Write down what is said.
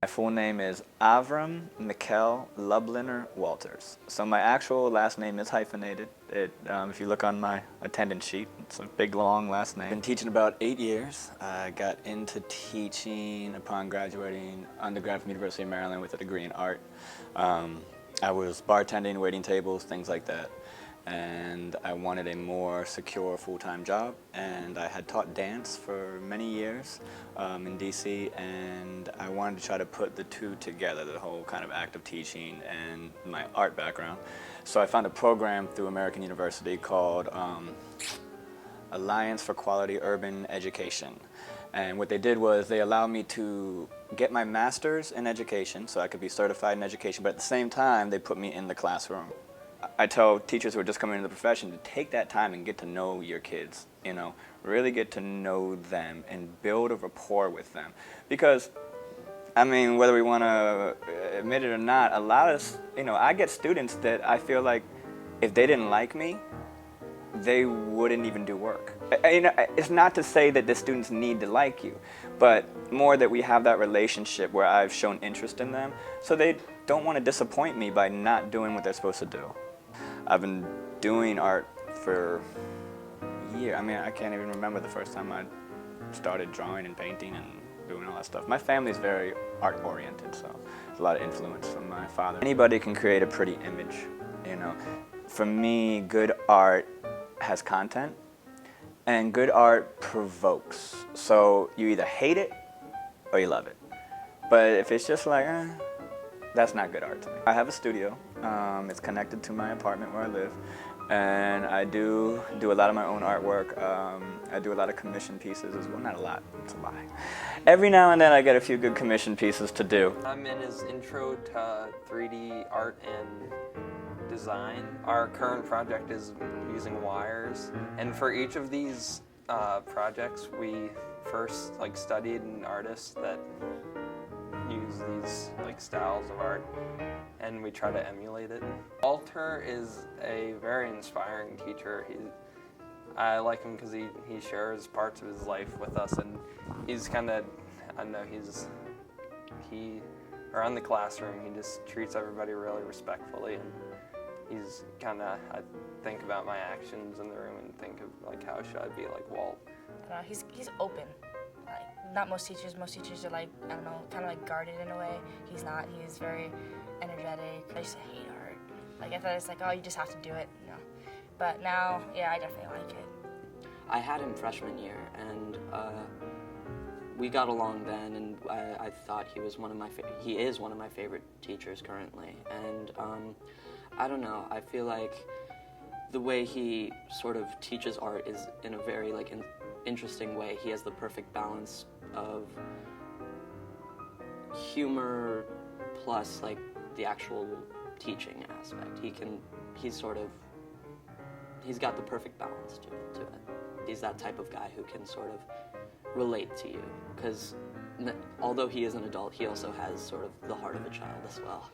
My full name is Avram Mikkel Lubliner Walters. So my actual last name is hyphenated. If you look on my attendance sheet, it's a big, long last name. I've been teaching about 8 years. I got into teaching upon graduating undergrad from University of Maryland with a degree in art. I was bartending, waiting tables, things like that. And I wanted a more secure full-time job, and I had taught dance for many years in DC, and I wanted to try to put the two together, the whole kind of act of teaching and my art background. So I found a program through American University called Alliance for Quality Urban Education. And what they did was they allowed me to get my master's in education, so I could be certified in education, but at the same time they put me in the classroom. I tell teachers who are just coming into the profession to take that time and get to know your kids, you know, really get to know them and build a rapport with them. Because, I mean, whether we want to admit it or not, a lot of, I get students that I feel like if they didn't like me, they wouldn't even do work. It's not to say that the students need to like you, but more that we have that relationship where I've shown interest in them, so they don't want to disappoint me by not doing what they're supposed to do. I've been doing art for a year. I mean, I can't even remember the first time I started drawing and painting and doing all that stuff. My family's very art-oriented, so there's a lot of influence from my father. Anybody can create a pretty image, For me, good art has content, and good art provokes. So you either hate it or you love it. But if it's just like, that's not good art to me. I have a studio. It's connected to my apartment where I live, and I do a lot of my own artwork. I do a lot of commission pieces as well. Not a lot, it's a lie. Every now and then I get a few good commission pieces to do. I'm in his intro to 3D art and design. Our current project is using wires, and for each of these projects we first studied an artist that use these styles of art, and we try to emulate it. Walter is a very inspiring teacher. I like him because he shares parts of his life with us, and he's kind of, around the classroom, he just treats everybody really respectfully, and he's kind of, I think about my actions in the room and think of how should I be like Walt. He's open. Not most teachers are kind of guarded in a way. He's not. He's very energetic. I used to hate art. I thought it's oh, you just have to do it, But now, yeah, I definitely like it. I had him freshman year, and we got along then, and I thought he was one of my favorite teachers currently. And I don't know, I feel like the way he sort of teaches art is in a very interesting way. He has the perfect balance of humor plus the actual teaching aspect. He's got the perfect balance to it. He's that type of guy who can sort of relate to you, because although he is an adult, he also has sort of the heart of a child as well.